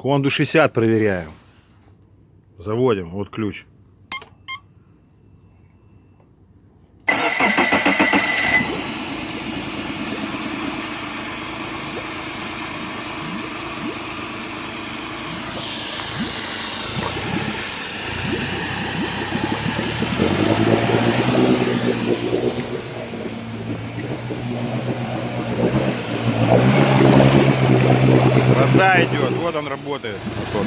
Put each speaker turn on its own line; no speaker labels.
Хонду 60 проверяем. Заводим. Вот ключ. Вода идет, вот он работает. Вот.